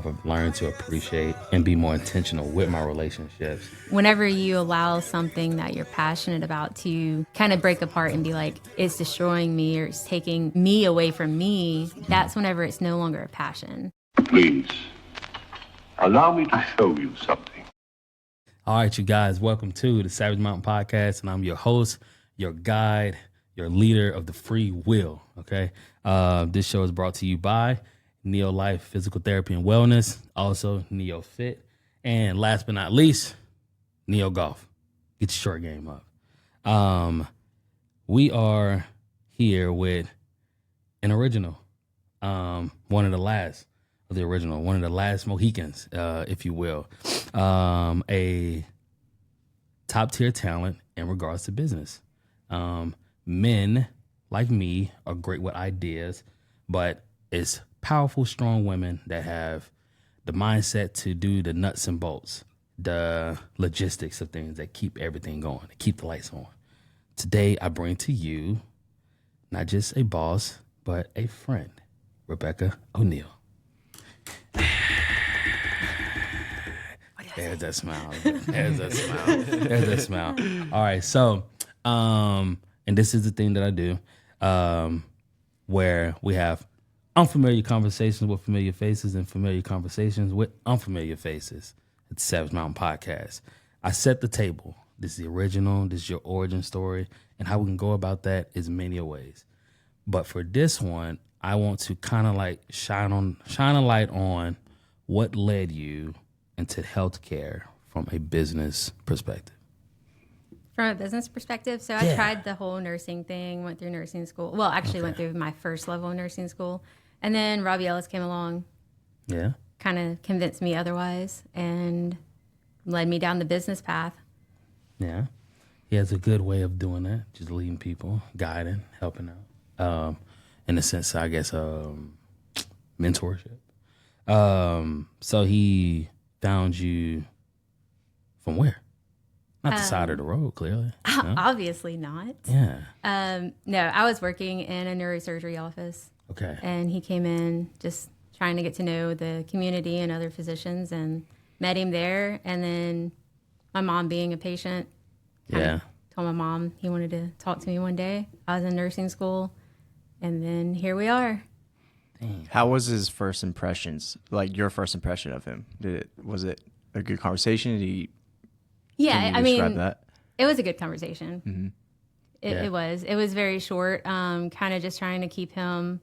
myself, I've learned to appreciate and be more intentional with my relationships. Whenever you allow something that you're passionate about to kind of break apart and be like, it's destroying me or it's taking me away from me, that's whenever it's no longer a passion. Please, allow me to show you something. All right, you guys, welcome to the Savage Mountain Podcast, and I'm your host, your guide, your leader of the free will, okay? This show is brought to you by NeoLife Physical Therapy and Wellness, also NeoFit, and last but not least, Neo Golf. Get your short game up. We are here with an original, one of the last of the original, one of the last Mohicans, if you will, a top-tier talent in regards to business. Men like me are great with ideas, but it's powerful, strong women that have the mindset to do the nuts and bolts, the logistics of things that keep everything going, to keep the lights on. Today, I bring to you not just a boss, but a friend, Rebecca O'Neill. There's that smile. There's that smile. There's that smile. All right, so, and this is the thing that I do, where we have unfamiliar conversations with familiar faces and familiar conversations with unfamiliar faces. It's Savage Mountain Podcast. I set the table. This is the original. This is your origin story. And how we can go about that is many ways. But for this one, I want to kind of like shine a light on what led you into healthcare from a business perspective. From a business perspective, so I tried the whole nursing thing, went through nursing school. Well, actually went through my first level of nursing school. And then Robbie Ellis came along. Yeah. Kind of convinced me otherwise and led me down the business path. Yeah. He has a good way of doing that, just leading people, guiding, helping out. In a sense, I guess, mentorship. So he found you from where? Not the side of the road, clearly. No? Obviously not. Yeah. No, I was working in a neurosurgery office. Okay. And he came in just trying to get to know the community and other physicians and met him there. And then my mom being a patient, told my mom he wanted to talk to me one day. I was in nursing school. And then here we are. Dang. How was his first impressions? Like your first impression of him? Was it a good conversation? Yeah, Can you describe that? It was a good conversation. Mm-hmm. It was. It was very short. Kind of just trying to keep him,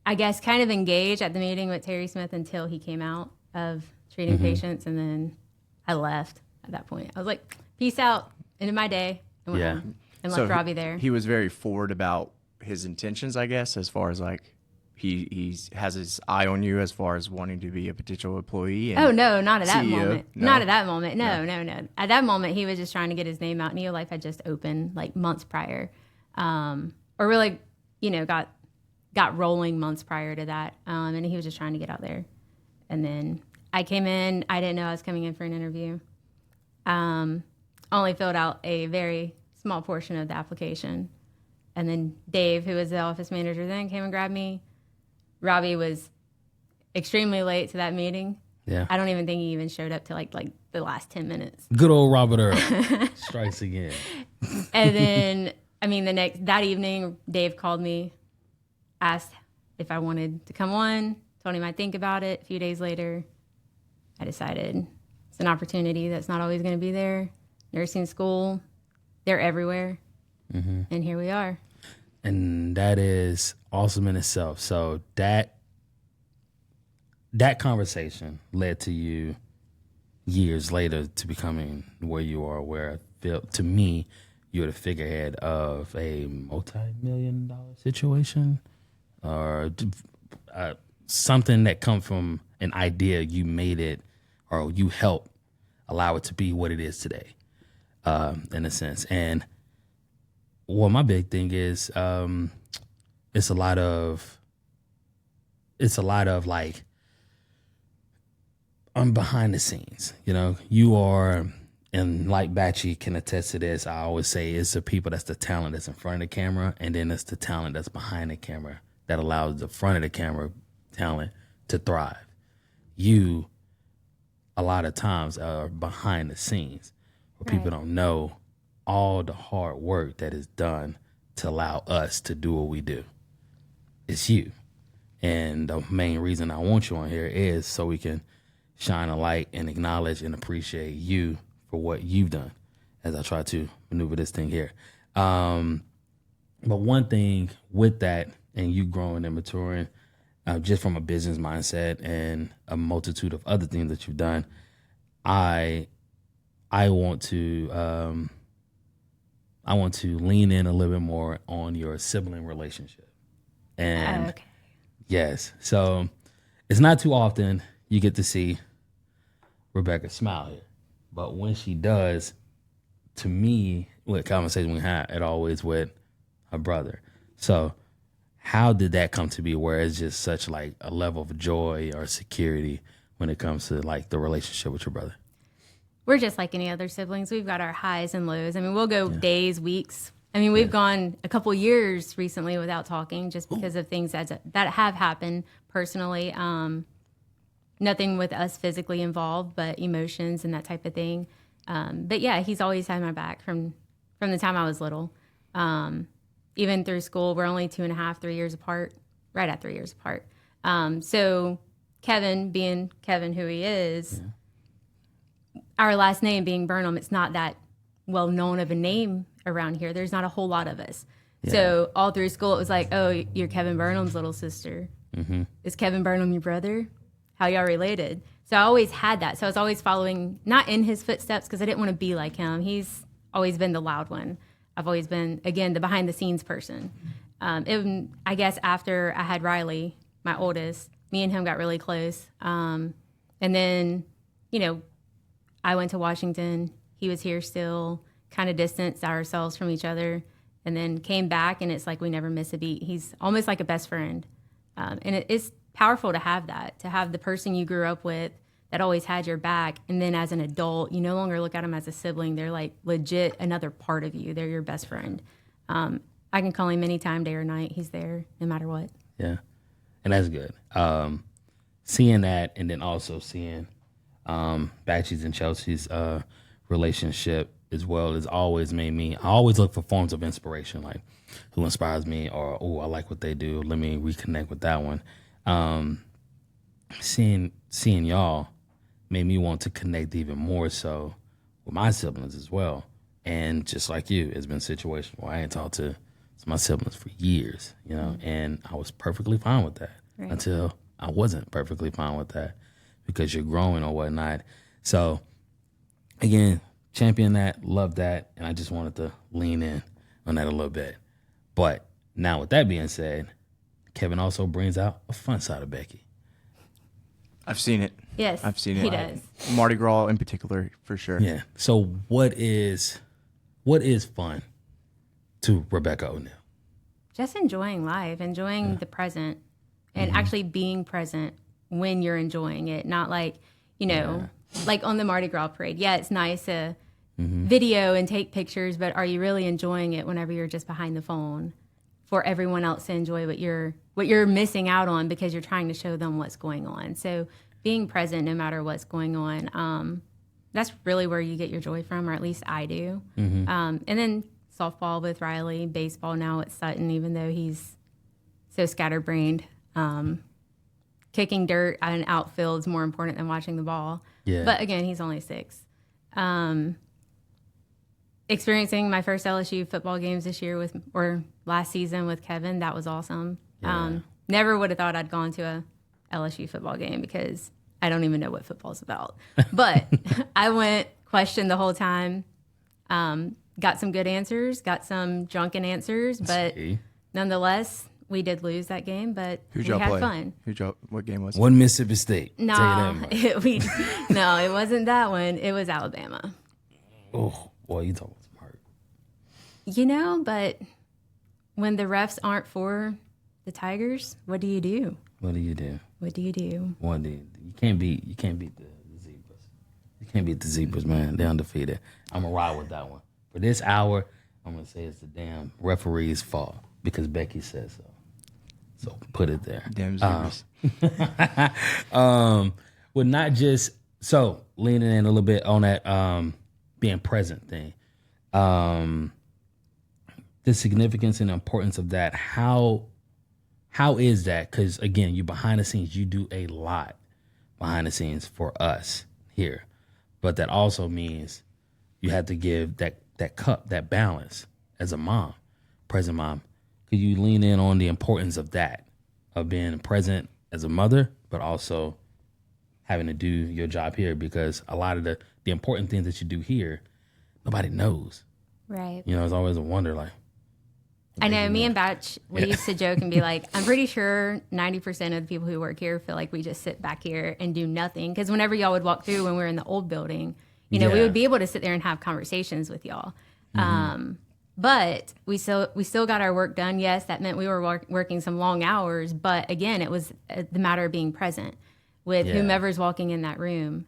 I guess, kind of engaged at the meeting with Terry Smith until he came out of treating patients, and then I left at that point. I was like, peace out, end of my day, and went home and left Robbie there. He was very forward about his intentions, I guess, as far as like he has his eye on you as far as wanting to be a potential employee. And no, not at that CEO. moment. No? Not at that moment. No. At that moment, he was just trying to get his name out. NeoLife had just opened like months prior, or really, got rolling months prior to that. And he was just trying to get out there. And then I came in. I didn't know I was coming in for an interview. Only filled out a very small portion of the application. And then Dave, who was the office manager then, came and grabbed me. Robbie was extremely late to that meeting. Yeah. I don't even think he even showed up to like the last 10 minutes. Good old Robert Earl strikes again. And then, that evening, Dave called me, asked if I wanted to come on, told him I'd think about it. A few days later, I decided it's an opportunity that's not always going to be there. Nursing school, they're everywhere. Mm-hmm. And here we are. And that is awesome in itself. So that conversation led to you years later to becoming where you are, where I feel, to me, you're the figurehead of a multi-million-dollar situation or something that come from an idea. You made it, or you helped allow it to be what it is today, in a sense. And well, my big thing is it's a lot of like behind the scenes. You are, and like Batchy can attest to this, I always say it's the people that's the talent that's in front of the camera, and then it's the talent that's behind the camera that allows the front of the camera talent to thrive. you a lot of times are behind the scenes where people don't know all the hard work that is done to allow us to do what we do. It's you. And the main reason I want you on here is so we can shine a light and acknowledge and appreciate you for what you've done as I try to maneuver this thing here. But one thing with that and you growing and maturing, just from a business mindset and a multitude of other things that you've done, I want to lean in a little bit more on your sibling relationship. And yes, so it's not too often you get to see Rebecca smile here, but when she does, to me, what conversation we had, it always with her brother. So how did that come to be where it's just such like a level of joy or security when it comes to like the relationship with your brother? We're just like any other siblings. We've got our highs and lows. I mean, we'll go days, weeks. I mean, we've gone a couple years recently without talking just because of things that have happened personally. Nothing with us physically involved, but emotions and that type of thing. But yeah, he's always had my back from the time I was little. Even through school, we're only 2.5, 3 years apart, right at 3 years apart. So Kevin, being Kevin who he is, our last name being Burnham, it's not that well known of a name around here. There's not a whole lot of us. Yeah. So all through school, it was like, oh, you're Kevin Burnham's little sister. Mm-hmm. Is Kevin Burnham your brother? How y'all related? So I always had that. So I was always following, not in his footsteps, because I didn't want to be like him. He's always been the loud one. I've always been, again, the behind the scenes person. I guess after I had Riley, my oldest, me and him got really close. And then, I went to Washington. He was here still, kind of distanced ourselves from each other, and then came back, and it's like we never miss a beat. He's almost like a best friend. And it's powerful to have that, to have the person you grew up with that always had your back. And then as an adult, you no longer look at them as a sibling. They're like legit another part of you. They're your best friend. I can call him anytime, day or night. He's there no matter what. Yeah. And that's good. Seeing that, and then also seeing Batchy's and Chelsea's relationship as well has always made me, I always look for forms of inspiration, like who inspires me, or, oh, I like what they do. Let me reconnect with that one. Seeing y'all made me want to connect even more so with my siblings as well. And just like you, it's been a situation where I ain't talked to my siblings for years, and I was perfectly fine with that until I wasn't perfectly fine with that because you're growing or whatnot. So again, champion that, love that, and I just wanted to lean in on that a little bit. But now with that being said, Kevin also brings out a fun side of Becky. I've seen it. Yes, I've seen it. He does. Mardi Gras in particular, for sure. Yeah. So what is fun to Rebecca O'Neal? Just enjoying life, enjoying the present, and actually being present when you're enjoying it. Not like, like on the Mardi Gras parade. Yeah, it's nice to video and take pictures, but are you really enjoying it whenever you're just behind the phone for everyone else to enjoy what you're missing out on because you're trying to show them what's going on? So being present no matter what's going on, that's really where you get your joy from, or at least I do. And then softball with Riley, baseball now at Sutton, even though he's so scatterbrained. Kicking dirt at an outfield is more important than watching the ball. Yeah. But again, he's only 6. Experiencing my first LSU football games this year or last season with Kevin, that was awesome. Yeah. Never would have thought I'd gone to a LSU football game because I don't even know what football's about. But I went, questioned the whole time, got some good answers, got some drunken answers, but nonetheless, we did lose that game, but we had fun. What game was it? One Mississippi State. No, it wasn't that one. It was Alabama. Oh, boy, you talking smart. But when the refs aren't for the Tigers, what do you do? What do you do? You can't beat the Zebras. You can't beat the Zebras, man. They're undefeated. I'm gonna ride with that one. For this hour, I'm gonna say it's the damn referee's fault because Becky says so. So put it there. Damn Zebras. Well, not just so leaning in a little bit on that being present thing. The significance and importance of that. How is that? Because again, you behind the scenes, you do a lot behind the scenes for us here, but that also means you have to give that cup, that balance as a mom, present mom. Could you lean in on the importance of that, of being present as a mother, but also having to do your job here? Because a lot of the important things that you do here, nobody knows. Right. You know, it's always a wonder, like. I know, me and Batch, we used to joke and be like, I'm pretty sure 90% of the people who work here feel like we just sit back here and do nothing. Because whenever y'all would walk through when we were in the old building, we would be able to sit there and have conversations with y'all. But we still got our work done. Yes, that meant we were working some long hours. But again, it was the matter of being present with whomever's walking in that room.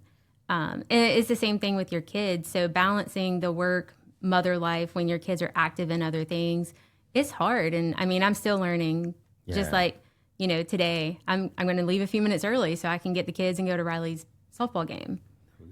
And it's the same thing with your kids. So balancing the work, mother life when your kids are active in other things, it's hard. And I mean, I'm still learning. Just like, today, I'm going to leave a few minutes early so I can get the kids and go to Riley's softball game.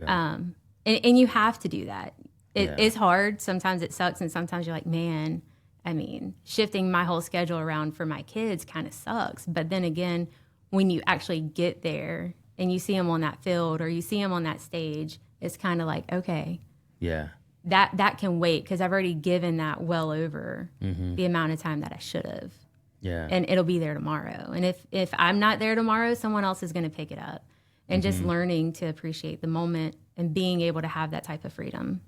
And you have to do that. It's hard. Sometimes it sucks. And sometimes you're like, man, I mean, shifting my whole schedule around for my kids kind of sucks. But then again, when you actually get there and you see them on that field or you see them on that stage, it's kind of like, okay. Yeah. That can wait because I've already given that well over the amount of time that I should have. Yeah. And it'll be there tomorrow. And if I'm not there tomorrow, someone else is going to pick it up. And just learning to appreciate the moment and being able to have that type of freedom.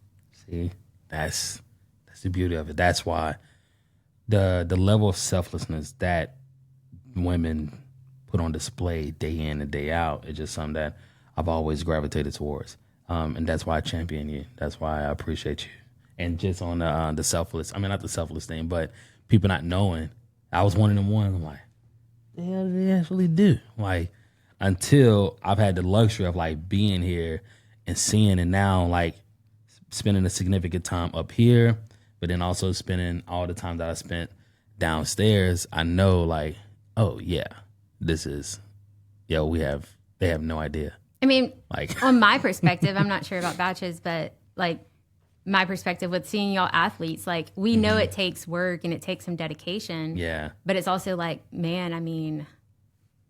See, that's the beauty of it. That's why the level of selflessness that women put on display day in and day out is just something that I've always gravitated towards. And that's why I champion you. That's why I appreciate you. And just on the selfless, I mean, not the selfless thing, but people not knowing. I was one of them ones. I'm like, the hell do they actually do? Like, until I've had the luxury of like being here and seeing, and now like spending a significant time up here, but then also spending all the time that I spent downstairs, I know like, oh yeah, they have no idea. I mean, like on my perspective, I'm not sure about Batches, but like my perspective with seeing y'all athletes, like we know it takes work and it takes some dedication. Yeah. But it's also like, man, I mean,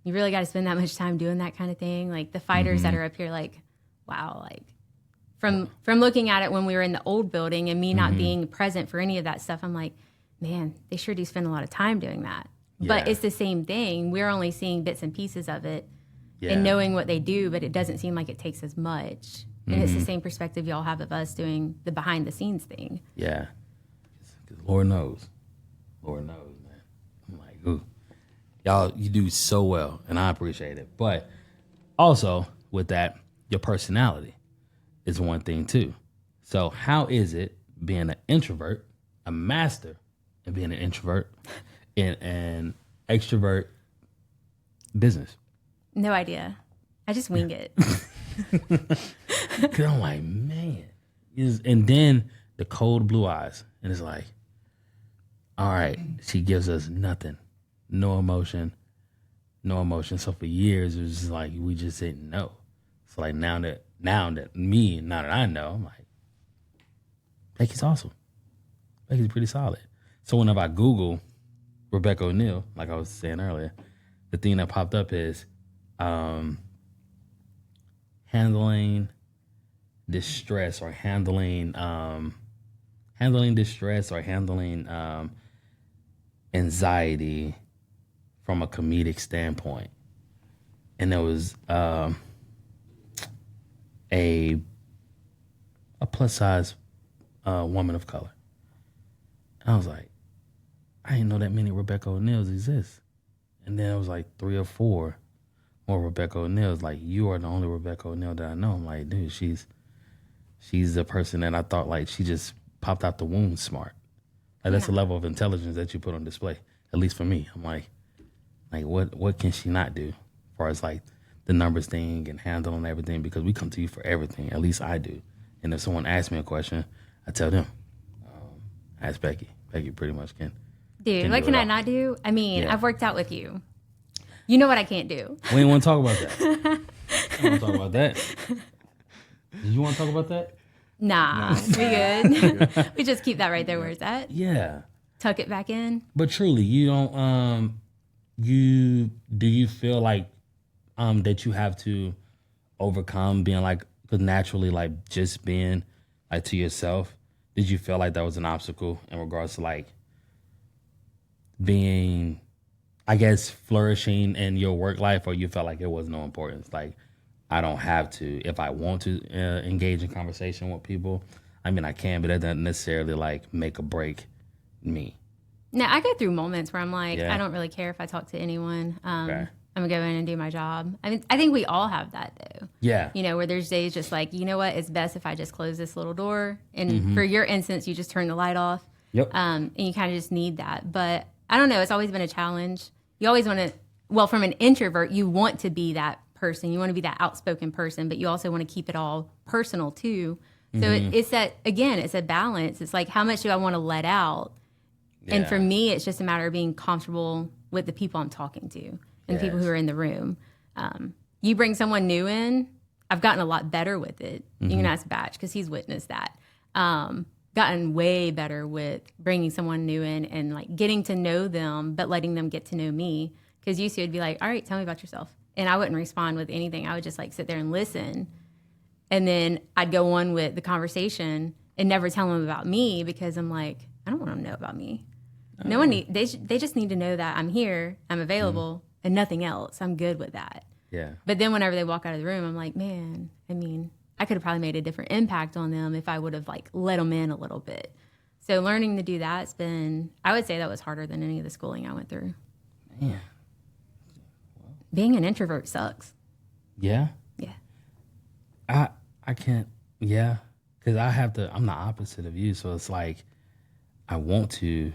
you really got to spend that much time doing that kind of thing. Like the fighters that are up here, like, wow, like from looking at it when we were in the old building and me not being present for any of that stuff, I'm like, man, they sure do spend a lot of time doing that. Yeah. But it's the same thing. We're only seeing bits and pieces of it. And knowing what they do, but it doesn't seem like it takes as much. And it's the same perspective y'all have of us doing the behind the scenes thing. Yeah. 'Cause Lord knows, man. I'm like, ooh, y'all, you do so well, and I appreciate it. But also with that, your personality is one thing too. So how is it being an introvert, a master in being an introvert, in an extrovert business? No idea. I just wing it. Cause I'm like, man. And then the cold blue eyes. And it's like, all right, she gives us nothing. No emotion. So for years, it was just like, we just didn't know. So like now that I know, I'm like, Becky's awesome. Becky's pretty solid. So whenever I Google Rebecca O'Neal, like I was saying earlier, the thing that popped up is handling distress or handling anxiety from a comedic standpoint. And there was a plus size woman of color. And I was like, I didn't know that many Rebecca O'Neals exist. And then it was like 3 or 4 more Rebecca O'Neals. Like, you are the only Rebecca O'Neal that I know. I'm like, dude, she's the person that I thought like she just popped out the womb smart. Like that's the level of intelligence that you put on display. At least for me, I'm like what can she not do, as far as like the numbers thing and handling everything? Because we come to you for everything. At least I do. And if someone asks me a question, I tell them, ask Becky. Becky pretty much can. Dude, what can I not do? I mean, I've worked out with you. You know what I can't do. We ain't want to talk about that. I want to talk about that. Did you want to talk about that? Nah, No. we good. We just keep that right there where it's at. Yeah. Tuck it back in. But truly, you don't. Do you feel like that you have to overcome being like, because naturally, like just being like to yourself, did you feel like that was an obstacle in regards to like being, I guess, flourishing in your work life, or you felt like it was no importance? Like, I don't have to, if I want to engage in conversation with people, I mean, I can, but that doesn't necessarily like make or break me. No, I go through moments where I'm like, Yeah. I don't really care if I talk to anyone. Okay. I'm gonna go in and do my job. I mean, I think we all have that though. Yeah. You know, where there's days just like, you know what, it's best if I just close this little door. And Mm-hmm. for your instance, you just turn the light off. Yep. And you kind of just need that. But I don't know, it's always been a challenge. You always want to, well, from an introvert, you want to be that person. You want to be that outspoken person, but you also want to keep it all personal too. So it's that, again, it's a balance. It's like, how much do I want to let out? And Yeah. for me, it's just a matter of being comfortable with the people I'm talking to and the people Yes. who are in the room. You bring someone new in, I've gotten a lot better with it. You can ask Batch because he's witnessed that. Gotten way better with bringing someone new in and like getting to know them, but letting them get to know me. Because used to it'd be like, all right, tell me about yourself. And I wouldn't respond with anything. I would just like sit there and listen. And then I'd go on with the conversation and never tell them about me because I'm like, I don't want them to know about me. No one need, they just need to know that I'm here, I'm available, and nothing else. I'm good with that. Yeah. But then whenever they walk out of the room, I'm like, man, I mean, I could have probably made a different impact on them if I would have like let them in a little bit. So learning to do that's been, I would say that was harder than any of the schooling I went through. Man. Being an introvert sucks. Yeah. Yeah. I can't, yeah, because I have to, I'm the opposite of you, so it's like, I want to,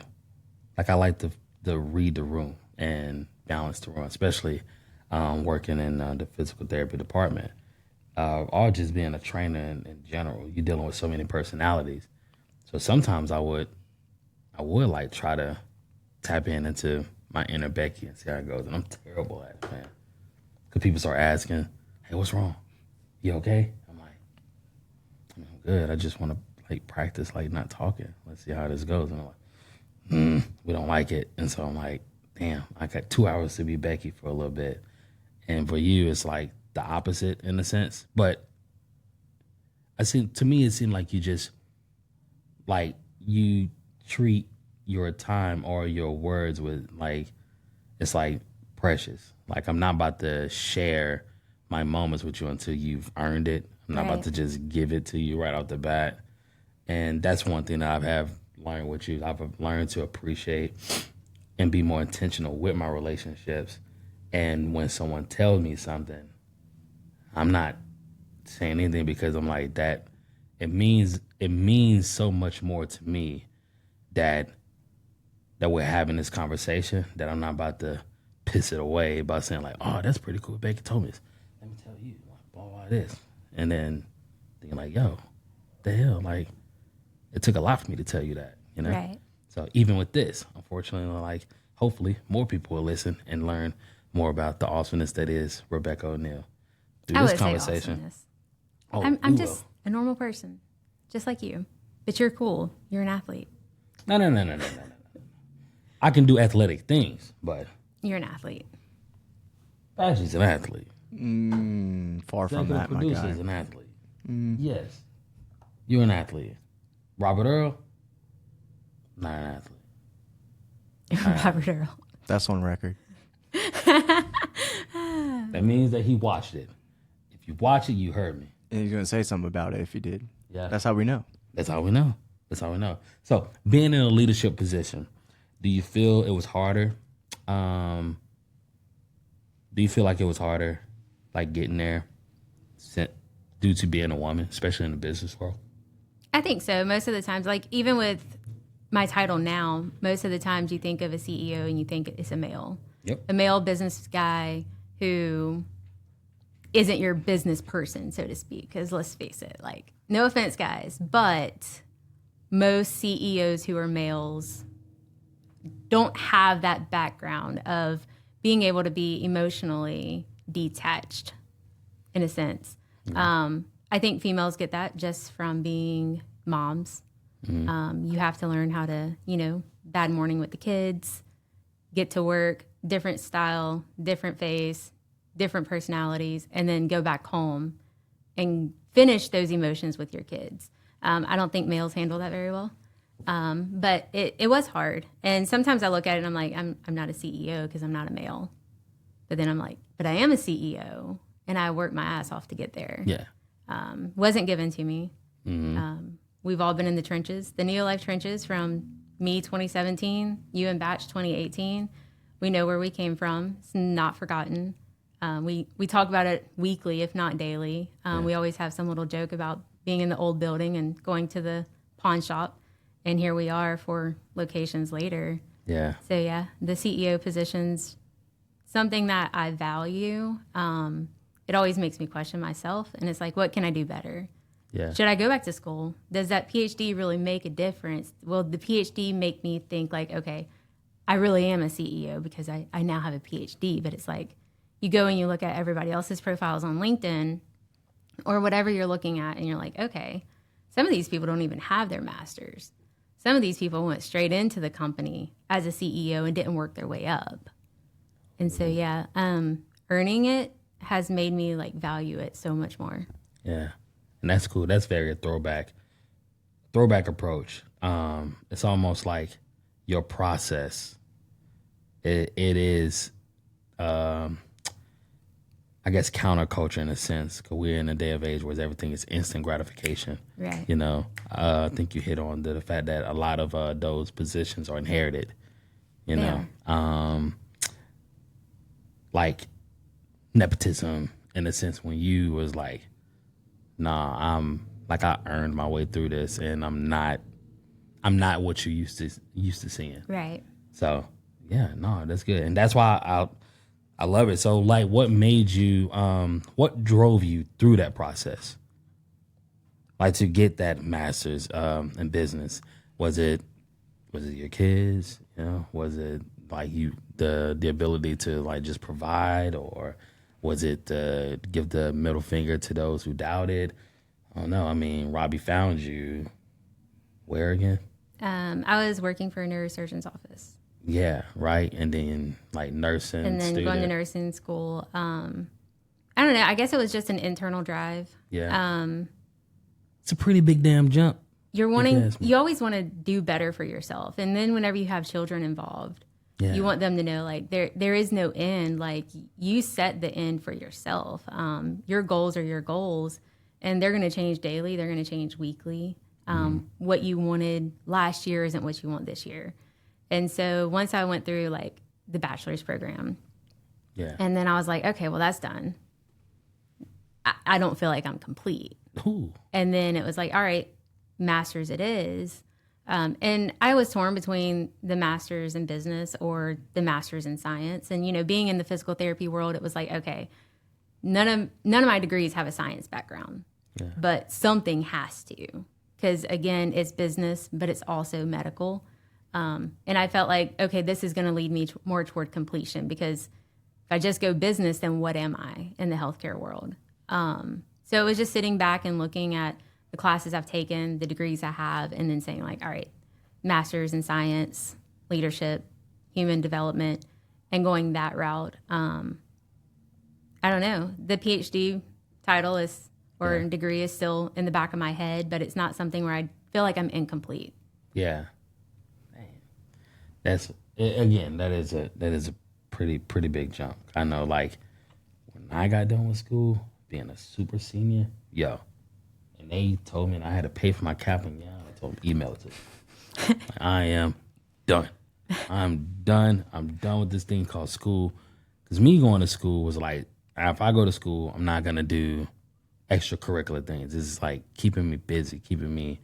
like I like to read the room and balance the room, especially working in the physical therapy department, or just being a trainer in general. You're dealing with so many personalities. So sometimes I would like try to tap into my inner Becky and see how it goes, and I'm terrible at it, man. Because people start asking, hey, what's wrong? You okay? I'm like, I'm good. I just want to like practice like not talking. Let's see how this goes. And I'm like, we don't like it. And so I'm like, damn, I got 2 hours to be Becky for a little bit. And for you, it's like the opposite in a sense. But to me, it seemed like you just like you treat your time or your words with like, it's like precious. Like I'm not about to share my moments with you until you've earned it. I'm not about Right. to just give it to you right off the bat. And that's one thing that I've learned with you. I've learned to appreciate and be more intentional with my relationships. And when someone tells me something, I'm not saying anything because I'm like that. It means so much more to me that we're having this conversation that I'm not about to piss it away by saying like, oh, that's pretty cool. Becky told me this. Let me tell you, blah, blah, this. And then thinking like, yo, the hell, like, it took a lot for me to tell you that, you know? Right. So even with this, unfortunately, like, hopefully more people will listen and learn more about the awesomeness that is Rebecca O'Neal through I this would say conversation. awesomeness. Oh, I'm we just a normal person, just like you. But you're cool. You're an athlete. will. No. I can do athletic things, but You're an athlete. Badgie's an athlete. Far from Executive that, my producer guy. is an athlete. Yes. You're an athlete. Robert Earl, not an athlete. Robert Earl. That's on record. That means that he watched it. If you watch it, you heard me. And he's going to say something about it if he did. Yeah. That's how we know. That's how we know. So being in a leadership position, do you feel it was harder? Do you feel like it was harder, like getting there due to being a woman, especially in the business world? I think so. Most of the times, like even with my title now, most of the times you think of a CEO and you think it's a male. Yep. A male business guy who isn't your business person, so to speak. Because let's face it, like, no offense, guys, but most CEOs who are males don't have that background of being able to be emotionally detached in a sense. I think females get that just from being moms. You have to learn how to, bad morning with the kids, get to work, different style, different face, different personalities, and then go back home and finish those emotions with your kids. I don't think males handle that very well. But it was hard. And sometimes I look at it and I'm like, I'm not a CEO because I'm not a male. But then I'm like, but I am a CEO and I worked my ass off to get there. Yeah. Wasn't given to me. We've all been in the trenches, the NeoLife trenches from me 2017, you and Batch 2018. We know where we came from. It's not forgotten. We talk about it weekly, if not daily. We always have some little joke about being in the old building and going to the pawn shop. And here we are 4 locations later. Yeah. So yeah, the CEO position's something that I value. It always makes me question myself. And it's like, what can I do better? Yeah. Should I go back to school? Does that PhD really make a difference? Will the PhD make me think like, okay, I really am a CEO because I now have a PhD? But it's like, you go and you look at everybody else's profiles on LinkedIn or whatever you're looking at, and you're like, okay, some of these people don't even have their masters. Some of these people went straight into the company as a CEO and didn't work their way up. And so, yeah, earning it has made me like value it so much more. Yeah. And that's cool. That's very a throwback approach. It's almost like your process. It is, I guess, counterculture in a sense, because we're in a day of age where everything is instant gratification. Right. I think you hit on the fact that a lot of those positions are inherited. Like nepotism in a sense, when you was like, nah, I earned my way through this, and I'm not what you used to seeing. Right. So yeah, no, that's good, and that's why I love it. So like, what made you? What drove you through that process? Like to get that master's in business? Was it your kids? Was it like the ability to like just provide, or was it to give the middle finger to those who doubted? I don't know. I mean, Robbie found you where again? I was working for a neurosurgeon's office. Yeah, right. And then like nursing, and then going to nursing school. I don't know. I guess it was just an internal drive. Yeah. It's a pretty big damn jump. You always want to do better for yourself. And then whenever you have children involved, you want them to know like there is no end. Like you set the end for yourself. Your goals are your goals, and they're going to change daily. They're going to change weekly. What you wanted last year isn't what you want this year. And so once I went through like the bachelor's program, and then I was like, okay, well that's done. I don't feel like I'm complete. Ooh. And then it was like, all right, master's it is. And I was torn between the master's in business or the master's in science. And, being in the physical therapy world, it was like, okay, none of my degrees have a science background, but something has to, because again, it's business, but it's also medical. And I felt like, okay, this is going to lead me more toward completion, because if I just go business, then what am I in the healthcare world? So it was just sitting back and looking at the classes I've taken, the degrees I have, and then saying like, all right, master's in science, leadership, human development, and going that route. I don't know. The PhD title degree is still in the back of my head, but it's not something where I feel like I'm incomplete. Yeah. Man. That is a pretty big jump. I know, like when I got done with school, being a super senior, and they told me I had to pay for my cap and gown. I told them, email it to me. I am done. I'm done. I'm done with this thing called school. Because me going to school was like, if I go to school, I'm not gonna do extracurricular things. This is like keeping me busy, keeping me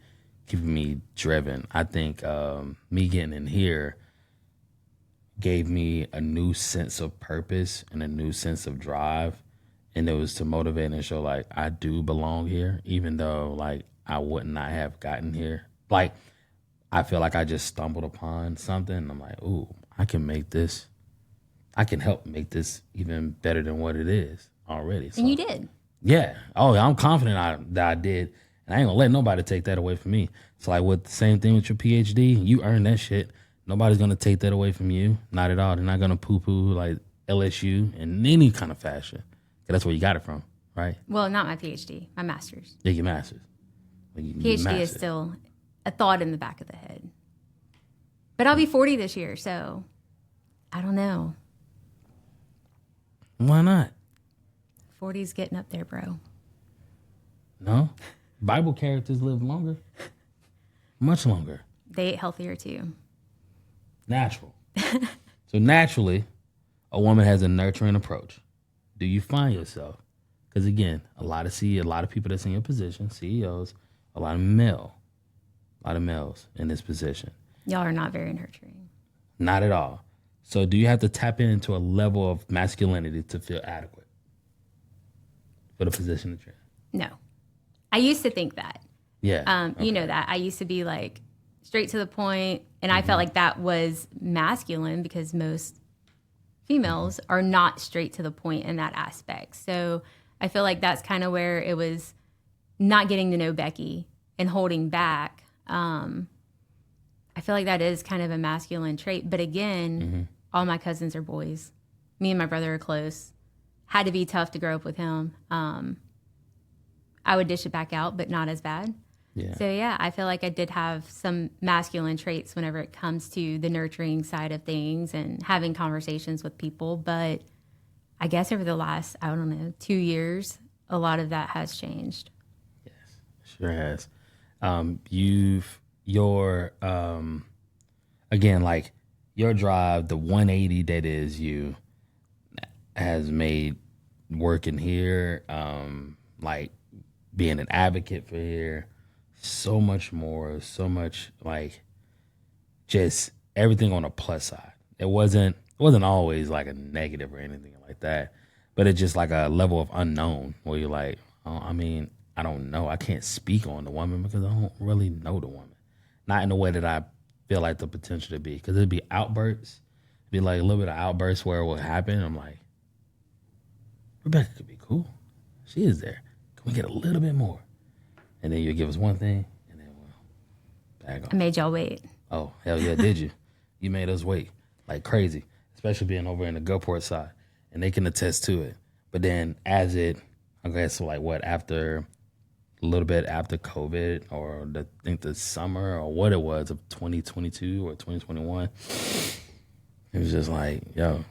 driven. I think me getting in here gave me a new sense of purpose and a new sense of drive. And it was to motivate and show like I do belong here, even though like I would not have gotten here. Like I feel like I just stumbled upon something. And I'm like, ooh, I can help make this even better than what it is already. So, and you did. Yeah. Oh, I'm confident that I did. And I ain't gonna let nobody take that away from me. It's like with the same thing with your PhD. You earned that shit. Nobody's gonna take that away from you. Not at all. They're not gonna poo-poo like LSU in any kind of fashion. 'Cause that's where you got it from, right? Well, not my PhD, my master's. Yeah, your master's. PhD is still a thought in the back of the head. But I'll be 40 this year, so I don't know. Why not? 40's getting up there, bro. No? Bible characters live longer. Much longer. They ate healthier too. Natural. So naturally, a woman has a nurturing approach. Do you find yourself? Because again, a lot of people that's in your position, CEOs, a lot of males in this position. Y'all are not very nurturing. Not at all. So do you have to tap into a level of masculinity to feel adequate for the position that you're in? No. I used to think that. Yeah. You know that. I used to be like straight to the point, and I felt like that was masculine because most females are not straight to the point in that aspect. So I feel like that's kind of where it was not getting to know Becky and holding back. I feel like that is kind of a masculine trait. But again, all my cousins are boys. Me and my brother are close. Had to be tough to grow up with him. I would dish it back out, but not as bad. Yeah. So yeah, I feel like I did have some masculine traits whenever it comes to the nurturing side of things and having conversations with people. But I guess over the last, 2 years, a lot of that has changed. Yes, sure has. Again, like your drive, the 180 that is you, has made working here, like being an advocate for here, so much more, so much like just everything on a plus side. It wasn't always like a negative or anything like that, but it's just like a level of unknown where you're like, oh, I don't know. I can't speak on the woman because I don't really know the woman. Not in the way that I feel like the potential to be. Because it'd be outbursts. It'd be like a little bit of outbursts where it would happen. I'm like, Rebecca could be cool. She is there. Can we get a little bit more? And then you'll give us one thing, and then we'll bag off. I made y'all wait. Oh, hell yeah, did you? You made us wait like crazy, especially being over in the Gulfport side. And they can attest to it. But then as it, I guess, so like what, after a little bit after COVID or I think the summer or what it was of 2022 or 2021, it was just like, yo,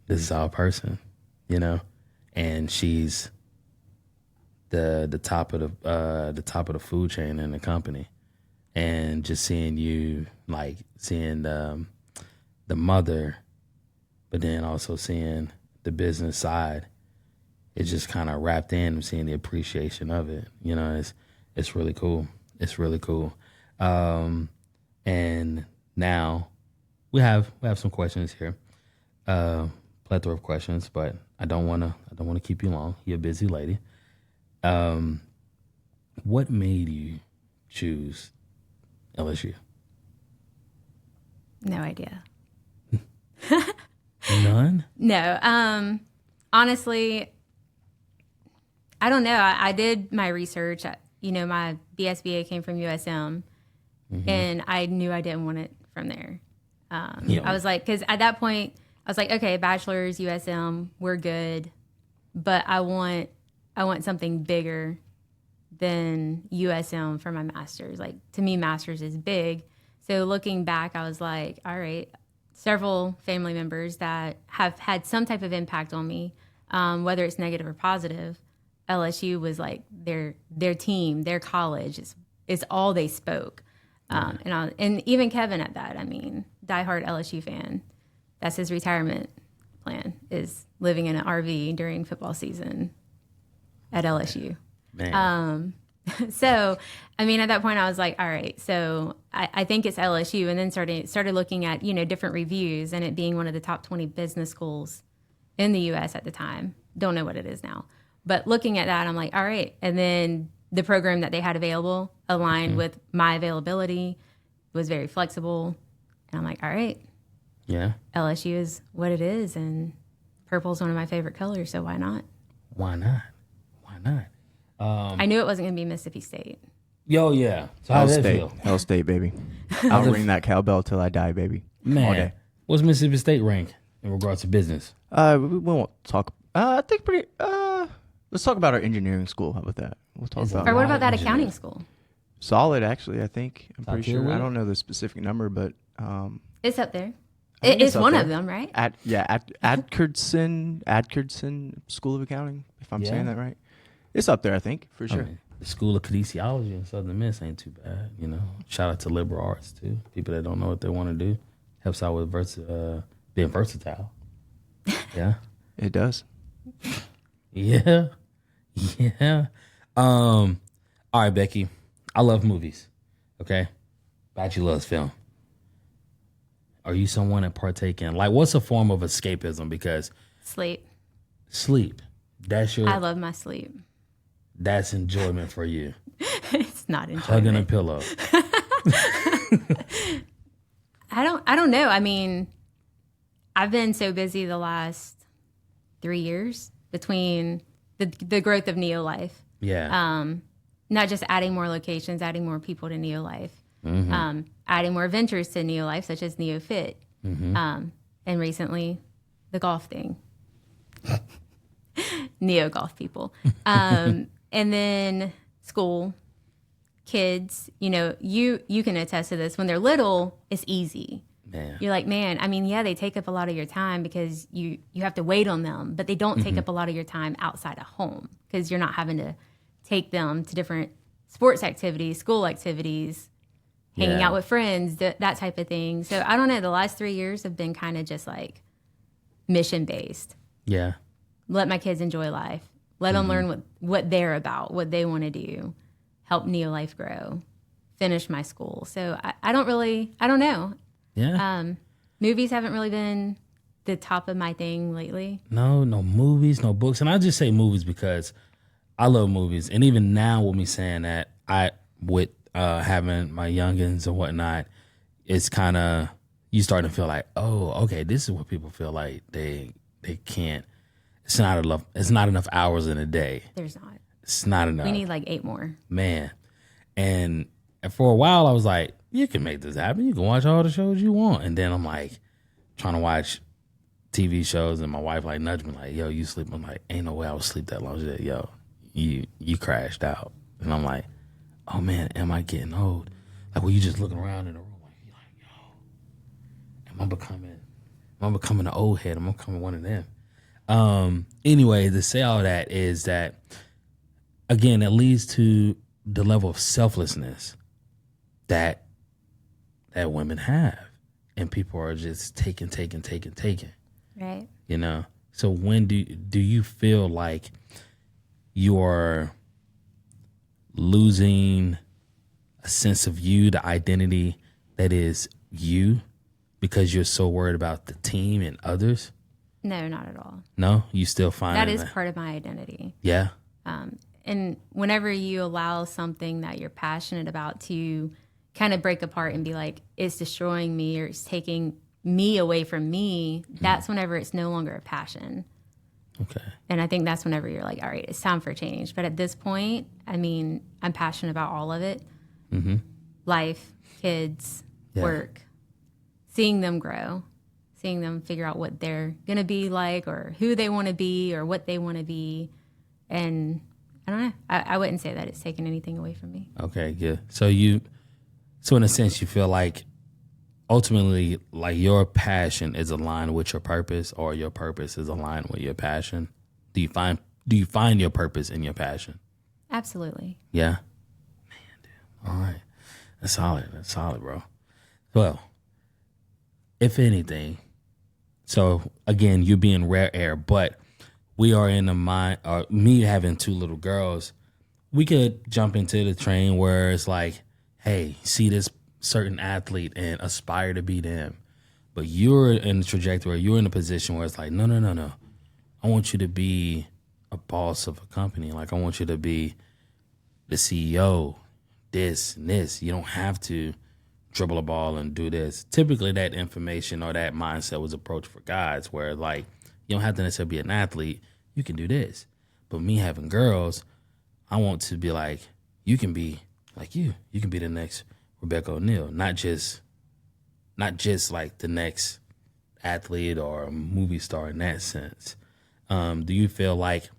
this is our person, you know? And she's the top of the food chain in the company. And just seeing you, like seeing the mother, but then also seeing the business side, it just kind of wrapped in, seeing the appreciation of it. You know, it's really cool. It's really cool. And now we have some questions here, plethora of questions, but I don't want to keep you long. You're a busy lady. What made you choose LSU? No idea. None? No. Honestly, I don't know. I did my research. My BSBA came from USM, and I knew I didn't want it from there. I was like, because at that point, I was like, okay, bachelor's, USM, we're good, but I want something bigger than USM for my master's. Like, to me, master's is big. So looking back, I was like, all right, several family members that have had some type of impact on me, whether it's negative or positive. LSU was like their team, their college. It's all they spoke. And even Kevin at that, diehard LSU fan. That's his retirement plan, is living in an RV during football season at LSU. Man. So, at that point I was like, all right, so I think it's LSU, and then started looking at, different reviews, and it being one of the top 20 business schools in the U.S. at the time. Don't know what it is now. But looking at that, I'm like, all right. And then the program that they had available aligned with my availability, was very flexible. And I'm like, all right. Yeah. LSU is what it is, and purple is one of my favorite colors, so why not? Why not? Why not? I knew it wasn't going to be Mississippi State. Yo, yeah. So how Hell does that State, feel? Hell State, baby. I'll ring that cowbell till I die, baby. All Man, day. what's Mississippi State rank in regards to business? We won't talk. I think pretty. Let's talk about our engineering school. How about that? We'll talk Is it about Or what Wow, about that engineer. accounting school? solid. Actually, I think I'm Top pretty tier sure. with I it? don't know the specific number, but It's up there. I think It's up one there. of them, right? Atkinson School of Accounting. If I'm Yeah. saying that right, it's up there. I think for sure. I mean, the School of Kinesiology in Southern Miss ain't too bad. You know, shout out to liberal arts too. People that don't know what they want to do, helps out with being versatile. Yeah, It does. yeah, yeah. All right, Becky. I love movies. Okay, Bachi loves film. Are you someone that partake in what's a form of escapism? Because Sleep. sleep, that's I love my sleep. that's enjoyment for you. It's not Hugging a enjoyment. pillow. I don't know. I mean, I've been so busy the last 3 years between the growth of NeoLife. Yeah. Not just adding more locations, adding more people to NeoLife, adding more ventures to NeoLife, such as NeoFit, and recently the golf thing, Neo golf people, and then school, kids. You know, you can attest to this. When they're little, it's easy. Man. You're like, man, I mean, yeah, they take up a lot of your time because you have to wait on them, but they don't take up a lot of your time outside of home because you're not having to take them to different sports activities, school activities, hanging Yeah. out with friends, that type of thing. So I don't know. The last 3 years have been kind of just like mission based. Yeah. Let my kids enjoy life. Let them learn what they're about, what they want to do, help NeoLife grow, finish my school. So I don't know. Yeah. Movies haven't really been the top of my thing lately. No movies, no books. And I just say movies because I love movies. And even now with me saying that, with having my youngins and whatnot, it's kind of, you start to feel like, oh, okay, this is what people feel like they can't. It's not enough hours in a day. There's not. It's not enough. We need like 8 more. Man. And for a while I was like, you can make this happen. You can watch all the shows you want. And then I'm like trying to watch TV shows and my wife like nudged me like, yo, you sleep. I'm like, ain't no way I would sleep that long. She's like, yo, you crashed out. And I'm like, oh man, am I getting old? Like, well, you just looking around in the room like, you're like, yo, am I becoming an old head? Am I becoming one of them? Anyway, to say all that is that, again, it leads to the level of selflessness that women have. And people are just taking. Right. You know? So when do you feel like you're losing a sense of you, the identity that is you, because you're so worried about the team and others? No, not at all. No? You still find That is part of my identity. Yeah. And whenever you allow something that you're passionate about to kind of break apart and be like, it's destroying me or it's taking me away from me, that's whenever it's no longer a passion. Okay. And I think that's whenever you're like, all right, it's time for change. But at this point, I mean, I'm passionate about all of it. Life, kids, Yeah. work, seeing them grow, seeing them figure out what they're going to be like or who they want to be or what they want to be. And I don't know. I wouldn't say that it's taken anything away from me. Okay, good. So in a sense, you feel like ultimately, like your passion is aligned with your purpose, or your purpose is aligned with your passion. Do you find your purpose in your passion? Absolutely. Yeah. Man, dude. All right. That's solid, bro. Well, if anything, so again, you being rare air, but we are in the mind, or me having 2 little girls, we could jump into the train where it's like, hey, see this certain athlete and aspire to be them. But you're in the trajectory, you're in a position where it's like, no. I want you to be a boss of a company. Like, I want you to be the CEO, this and this. You don't have to dribble a ball and do this. Typically, that information or that mindset was approached for guys, where like, you don't have to necessarily be an athlete. You can do this. But me having girls, I want to be like, you can be like you. You can be the next Rebecca O'Neal, not just like the next athlete or a movie star in that sense. Do you feel like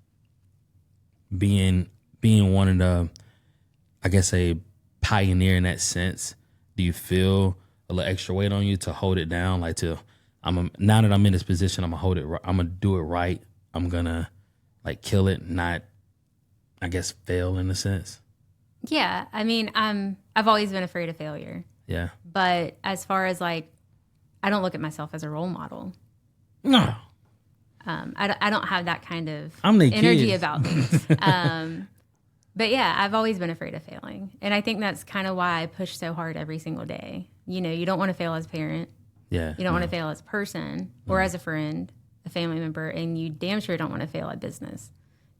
being one of the, I guess, a pioneer in that sense, do you feel a little extra weight on you to hold it down? Like now that I'm in this position, I'm gonna do it right. I'm gonna like kill it, not, I guess, fail in a sense. Yeah, I mean, I've always been afraid of failure. Yeah. But as far as like, I don't look at myself as a role model. No. I don't have that kind of I'm the energy kids. about me. But yeah, I've always been afraid of failing. And I think that's kind of why I push so hard every single day. You know, you don't want to fail as a parent. Yeah. You don't want to fail as a person or as a friend, a family member, and you damn sure don't want to fail at business.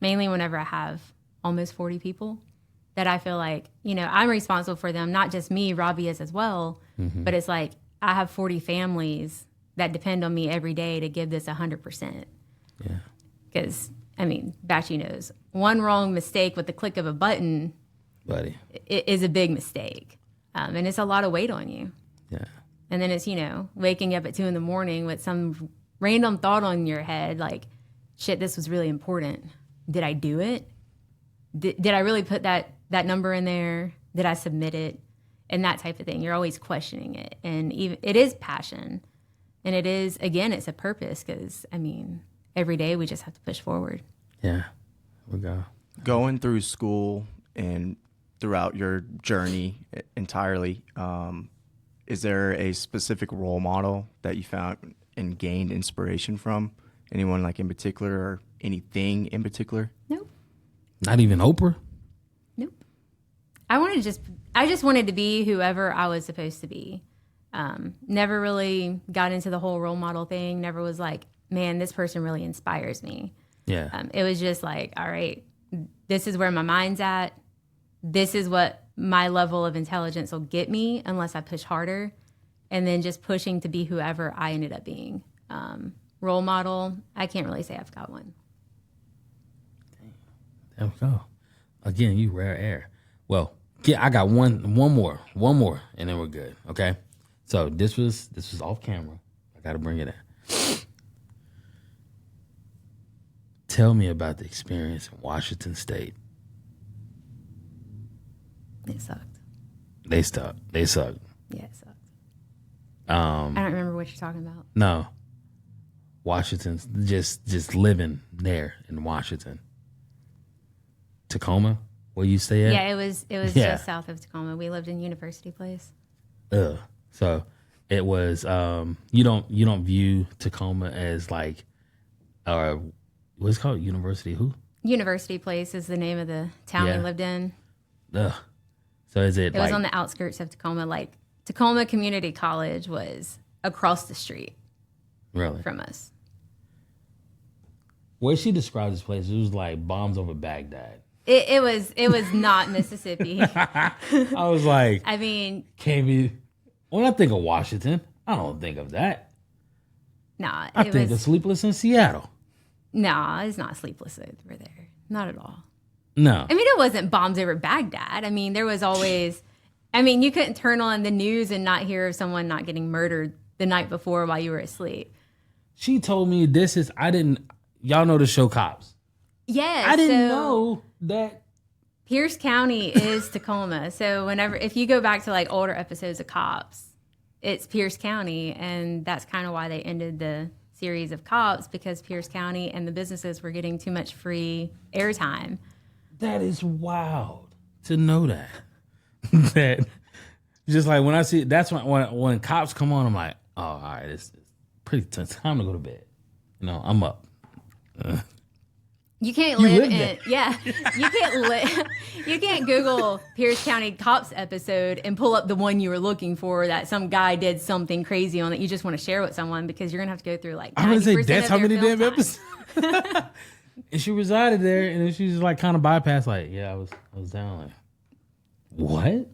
Mainly whenever I have almost 40 people that I feel like, you know, I'm responsible for them, not just me, Robbie is as well, but it's like I have 40 families that depend on me every day to give this 100%. Yeah. Because, I mean, Batchy knows, one wrong mistake with the click of a button Buddy. is a big mistake. And it's a lot of weight on you. Yeah. And then it's, you know, waking up at 2 a.m. with some random thought on your head, like, shit, this was really important. Did I do it? Did I really put that number in there? Did I submit it? And that type of thing. You're always questioning it. And even it is passion. And it is, again, it's a purpose because, I mean, every day we just have to push forward. Yeah. We go. Going through school and throughout your journey entirely, is there a specific role model that you found and gained inspiration from? Anyone like in particular or anything in particular? Nope. Not even Oprah? Nope. I just wanted to be whoever I was supposed to be. Never really got into the whole role model thing. Never was like, man, this person really inspires me. Yeah. It was just like, all right, this is where my mind's at. This is what my level of intelligence will get me unless I push harder. And then just pushing to be whoever I ended up being. Role model, I can't really say I've got one. There we go. Again, you rare air. Well, I got one more, and then we're good. Okay. So this was off camera. I got to bring it in. Tell me about the experience in Washington State. It sucked. They sucked. Yeah, it sucked. I I don't remember what you're talking about. No. Washington's just living there in Washington. Tacoma, where you stay at? Yeah, it was Yeah. just south of Tacoma. We lived in University Place. So it was you don't view Tacoma as like what's it called? University who? University Place is the name of the town Yeah. we lived in. So is it It like was on the outskirts of Tacoma. Like Tacoma Community College was across the street really? from us. Where she described this place, it was like bombs over Baghdad. It was not Mississippi. I was like, I mean, can't be. When I think of Washington, I don't think of that. nah, I think of Sleepless in Seattle. nah, it's not sleepless over there. Not at all. No. I mean, it wasn't bombs over Baghdad. I mean, there was always, I mean, you couldn't turn on the news and not hear of someone not getting murdered the night before while you were asleep. She told me y'all know the show Cops. Yeah. I didn't know that. Pierce County is Tacoma. So if you go back to like older episodes of Cops, it's Pierce County. And that's kind of why they ended the series of Cops, because Pierce County and the businesses were getting too much free airtime. That is wild to know that. That just like when I see, that's when Cops come on, I'm like, oh, all right, it's pretty tense. Time to go to bed. You know, I'm up. You can't You live live in there. yeah. You can't Google Pierce County Cops episode and pull up the one you were looking for that some guy did something crazy on that you just want to share with someone, because you're gonna have to go through like 90% I'm gonna say that's of how their many film damn time. episodes. And she resided there, and then she just like kind of bypassed. Like, yeah, I was down. Like, what?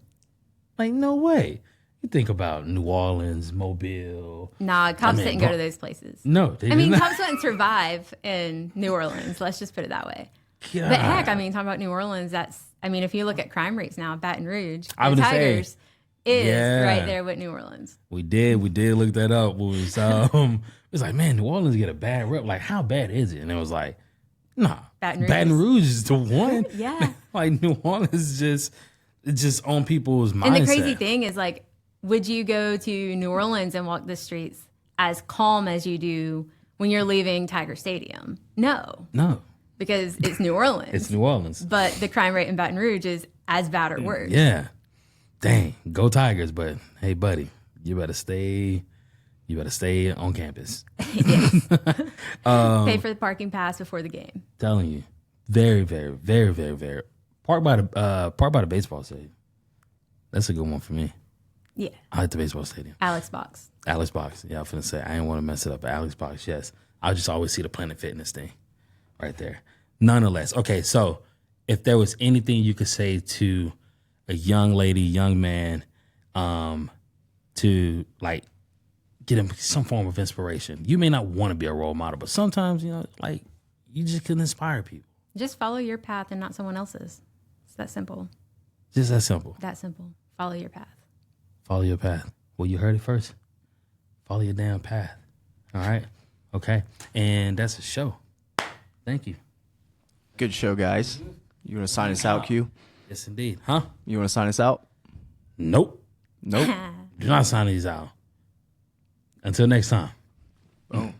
Like, no way. You think about New Orleans, Mobile. Nah, cops didn't go to those places. No, they I mean, did not. cops wouldn't survive in New Orleans. Let's just put it that way. God. But heck, I mean, talking about New Orleans, if you look at crime rates now, Baton Rouge, I the would say, Tigers is yeah. right there with New Orleans. We did look that up. It was like, man, New Orleans get a bad rep. Like, how bad is it? And it was like, nah, Baton Rouge is the one. Yeah. Like New Orleans it's just on people's mindset. And the crazy thing is, like, would you go to New Orleans and walk the streets as calm as you do when you're leaving Tiger Stadium? No. Because it's New Orleans. It's New Orleans. But the crime rate in Baton Rouge is as bad or worse. Yeah. Dang. Go Tigers. But hey, buddy, you better stay on campus. Yes. Pay for the parking pass before the game. Telling you. Very, very, very, very, very. Park by the baseball stadium. That's a good one for me. Yeah. I like the baseball stadium. Alex Box. Yeah, I was finna say, I didn't want to mess it up. But Alex Box, yes. I just always see the Planet Fitness thing right there. Nonetheless, okay, so if there was anything you could say to a young lady, young man, to like get him some form of inspiration. You may not want to be a role model, but sometimes, like you just can inspire people. Just follow your path and not someone else's. It's that simple. Just that simple. That simple. Follow your path. Follow your path. Well, you heard it first. Follow your damn path. All right? Okay. And that's a show. Thank you. Good show, guys. You want to sign us out, Q? Yes, indeed. Huh? You want to sign us out? Nope. Nope. Do not sign these out. Until next time. Boom.